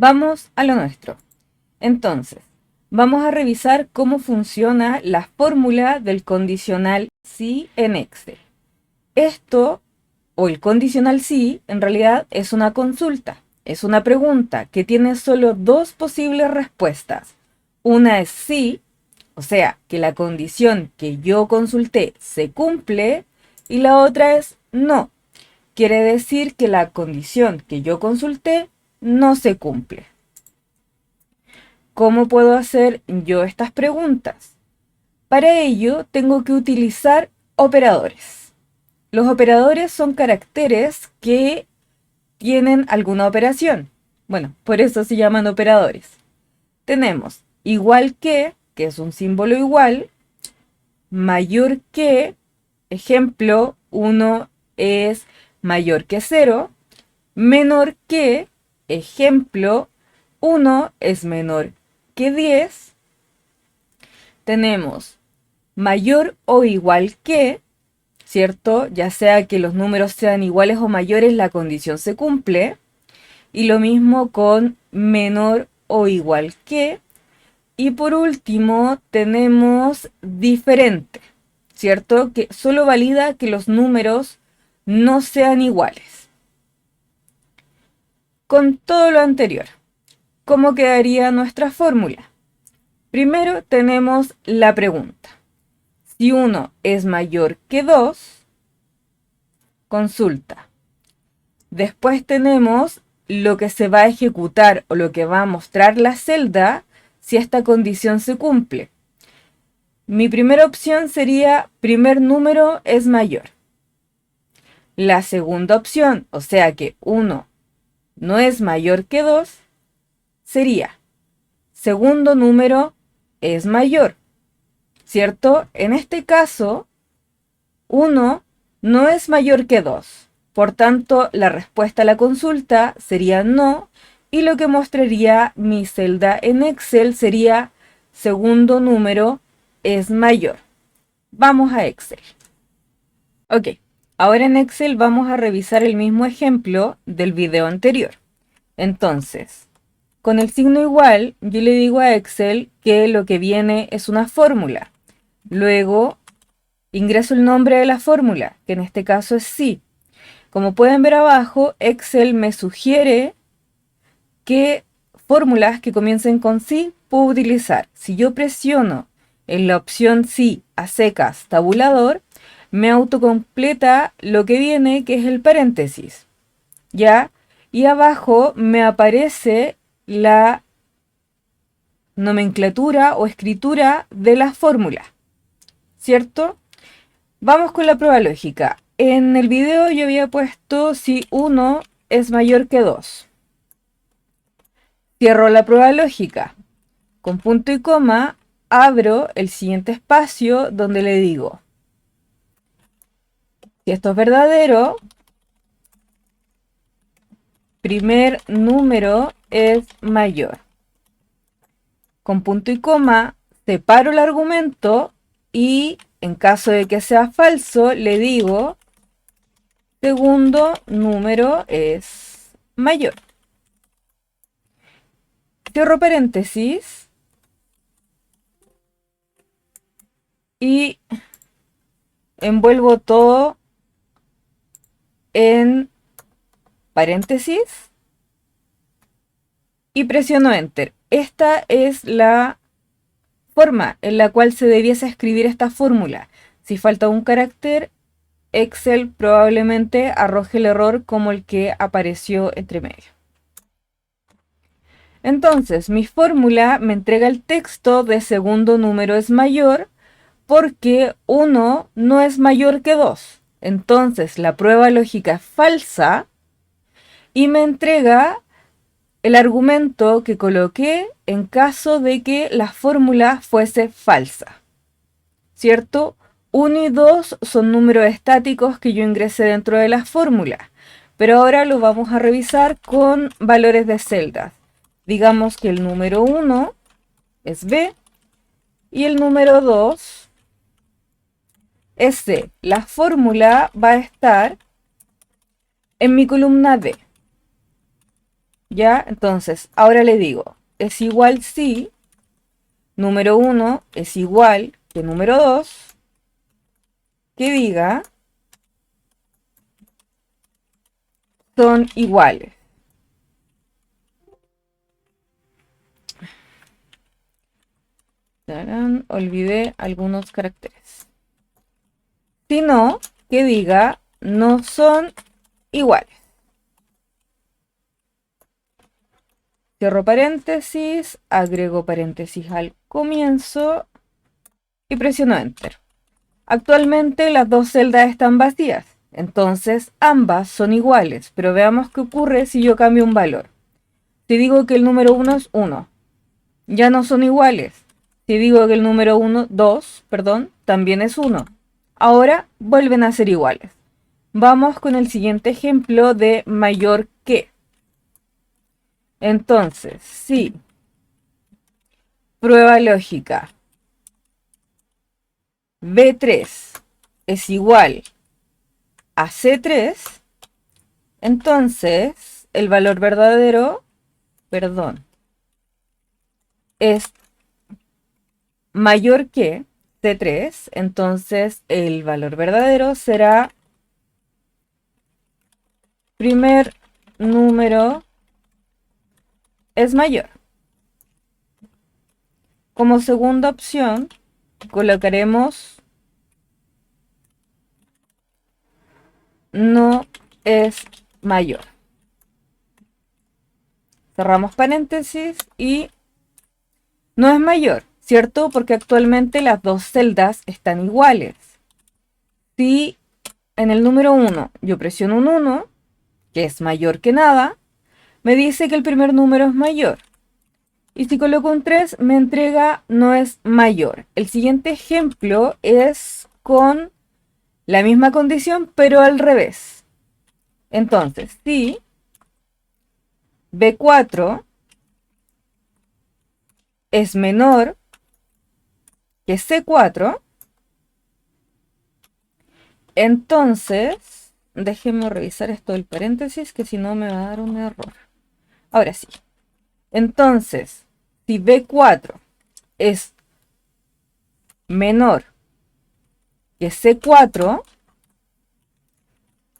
Vamos a lo nuestro. Entonces, vamos a revisar cómo funciona la fórmula del condicional si en Excel. Esto, o el condicional si, en realidad es una consulta. Es una pregunta que tiene solo dos posibles respuestas. Una es sí, o sea, que la condición que yo consulté se cumple, y la otra es no. Quiere decir que la condición que yo consulté no se cumple. ¿Cómo puedo hacer yo estas preguntas? Para ello tengo que utilizar operadores. Los operadores son caracteres que tienen alguna operación. Bueno, por eso se llaman operadores. Tenemos igual que es un símbolo igual, mayor que, ejemplo, 1 es mayor que 0, menor que, ejemplo, 1 es menor que 10. Tenemos mayor o igual que, ¿cierto? Ya sea que los números sean iguales o mayores, la condición se cumple. Y lo mismo con menor o igual que. Y por último tenemos diferente, ¿cierto? Que solo valida que los números no sean iguales. Con todo lo anterior, ¿cómo quedaría nuestra fórmula? Primero tenemos la pregunta. Si 1 es mayor que 2, consulta. Después tenemos lo que se va a ejecutar o lo que va a mostrar la celda si esta condición se cumple. Mi primera opción sería primer número es mayor. La segunda opción, o sea que 1 no es mayor que 2, sería segundo número es mayor, ¿cierto? En este caso, 1 no es mayor que 2. Por tanto, la respuesta a la consulta sería no, y lo que mostraría mi celda en Excel sería segundo número es mayor. Vamos a Excel. Ok, ahora en Excel vamos a revisar el mismo ejemplo del video anterior. Entonces, con el signo igual, yo le digo a Excel que lo que viene es una fórmula. Luego, ingreso el nombre de la fórmula, que en este caso es sí. Como pueden ver abajo, Excel me sugiere qué fórmulas que comiencen con sí puedo utilizar. Si yo presiono en la opción sí a secas tabulador, me autocompleta lo que viene, que es el paréntesis. ¿Ya? Y abajo me aparece la nomenclatura o escritura de la fórmula. ¿Cierto? Vamos con la prueba lógica. En el video yo había puesto si 1 es mayor que 2. Cierro la prueba lógica. Con punto y coma abro el siguiente espacio donde le digo: si esto es verdadero, primer número es mayor. Con punto y coma separo el argumento y en caso de que sea falso le digo segundo número es mayor. Cierro paréntesis y envuelvo todo en paréntesis y presiono Enter. Esta es la forma en la cual se debiese escribir esta fórmula. Si falta un carácter, Excel probablemente arroje el error como el que apareció entre medio. Entonces, mi fórmula me entrega el texto de segundo número es mayor porque 1 no es mayor que 2. Entonces, la prueba lógica es falsa y me entrega el argumento que coloqué en caso de que la fórmula fuese falsa. ¿Cierto? 1 y 2 son números estáticos que yo ingresé dentro de la fórmula, pero ahora lo vamos a revisar con valores de celdas. Digamos que el número 1 es B y el número 2 es C. La fórmula va a estar en mi columna D. ¿Ya? Entonces, ahora le digo, es igual si número 1 es igual que número 2, que diga son iguales. Tarán, olvidé algunos caracteres. Si no, que diga no son iguales. Cierro paréntesis, agrego paréntesis al comienzo y presiono Enter. Actualmente las dos celdas están vacías, entonces ambas son iguales, pero veamos qué ocurre si yo cambio un valor. Si digo que el número 1 es 1, ya no son iguales. Si digo que el número 2, perdón, también es 1. Ahora vuelven a ser iguales. Vamos con el siguiente ejemplo de mayor que. Entonces, si prueba lógica B3 es igual a C3, entonces el valor verdadero, perdón, es mayor que C3, entonces el valor verdadero será primer número es mayor. Como segunda opción, colocaremos no es mayor. Cerramos paréntesis y no es mayor, ¿cierto? Porque actualmente las dos celdas están iguales. Si en el número 1 yo presiono un 1, que es mayor que nada, me dice que el primer número es mayor. Y si coloco un 3, me entrega no es mayor. El siguiente ejemplo es con la misma condición, pero al revés. Entonces, si B4 es menor que C4, entonces, déjenme revisar esto del paréntesis, que si no me va a dar un error. Ahora sí. Entonces, si B4 es menor que C4,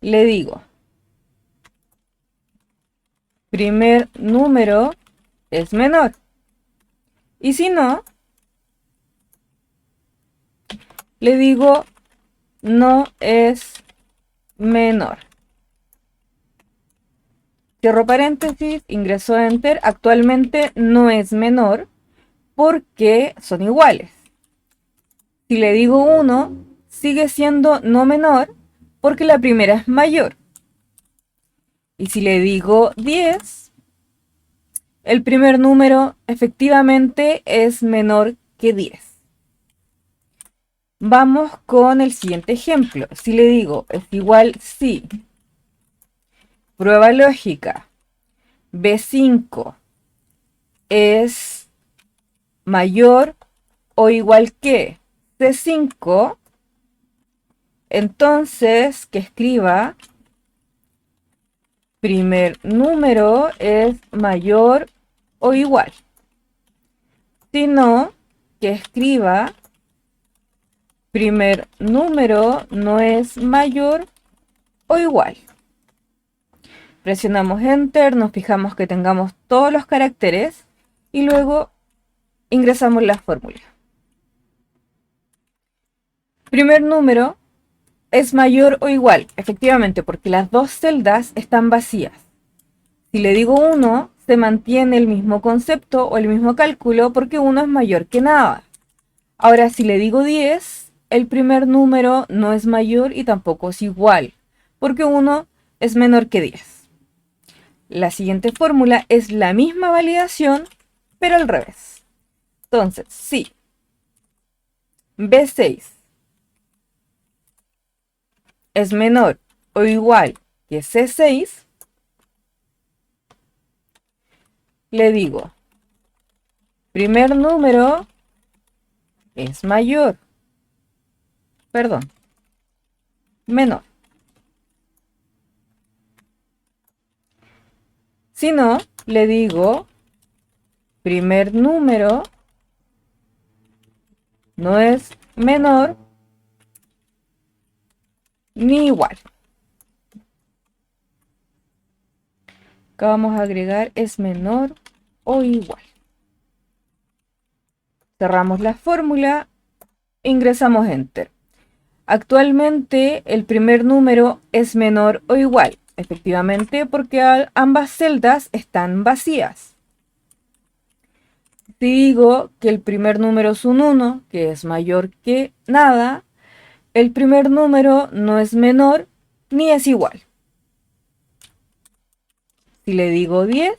le digo, primer número es menor. Y si no, le digo, no es menor. Cierro paréntesis, ingreso Enter. Actualmente no es menor porque son iguales. Si le digo 1, sigue siendo no menor porque la primera es mayor. Y si le digo 10, el primer número efectivamente es menor que 10. Vamos con el siguiente ejemplo. Si le digo es igual si prueba lógica B5 es mayor o igual que C5, entonces que escriba primer número es mayor o igual. Si no, que escriba primer número no es mayor o igual. Presionamos Enter, nos fijamos que tengamos todos los caracteres y luego ingresamos la fórmula. Primer número es mayor o igual, efectivamente, porque las dos celdas están vacías. Si le digo 1, se mantiene el mismo concepto o el mismo cálculo porque 1 es mayor que nada. Ahora, si le digo 10, el primer número no es mayor y tampoco es igual, porque 1 es menor que 10. La siguiente fórmula es la misma validación, pero al revés. Entonces, si B6 es menor o igual que C6, le digo, primer número es mayor, perdón, menor. Si no, le digo primer número no es menor ni igual. Acá vamos a agregar es menor o igual. Cerramos la fórmula, ingresamos Enter. Actualmente el primer número es menor o igual, efectivamente porque ambas celdas están vacías. Si digo que el primer número es un 1, que es mayor que nada, el primer número no es menor ni es igual. Si le digo 10,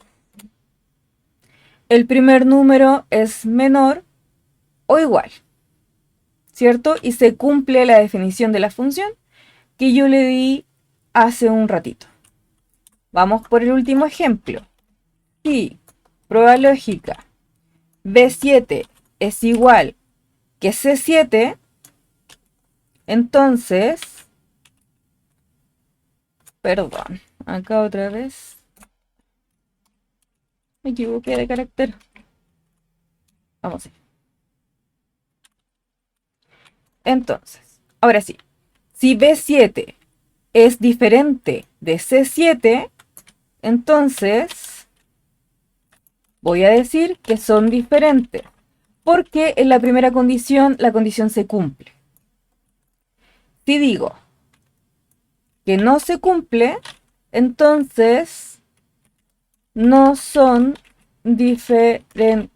el primer número es menor o igual, ¿cierto? Y se cumple la definición de la función que yo le di hace un ratito. Vamos por el último ejemplo. Si prueba lógica B7 es igual que C7, entonces, perdón, acá otra vez me equivoqué de carácter. Vamos a ir. Entonces, ahora sí, si B7 es diferente de C7, entonces voy a decir que son diferentes, porque en la primera condición, la condición se cumple. Si digo que no se cumple, entonces no son diferentes.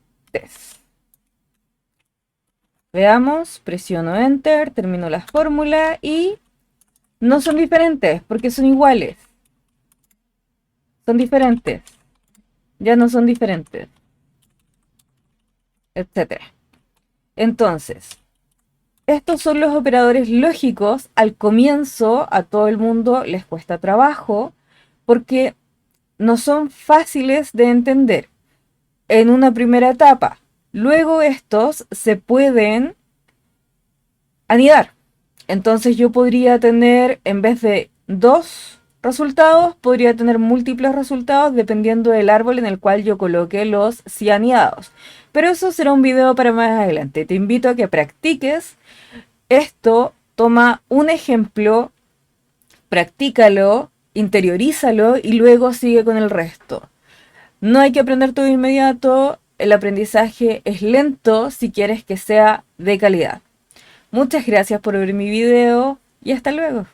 Veamos, presiono Enter, termino la fórmula y no son diferentes porque son iguales. Son diferentes. Ya no son diferentes. Etcétera. Entonces, estos son los operadores lógicos. Al comienzo a todo el mundo les cuesta trabajo porque no son fáciles de entender en una primera etapa. Luego estos se pueden anidar. Entonces yo podría tener, en vez de 2 resultados, podría tener múltiples resultados dependiendo del árbol en el cual yo coloque los si anidados. Pero eso será un video para más adelante. Te invito a que practiques esto. Toma un ejemplo, practícalo, interiorízalo y luego sigue con el resto. No hay que aprender todo de inmediato. El aprendizaje es lento si quieres que sea de calidad. Muchas gracias por ver mi video y hasta luego.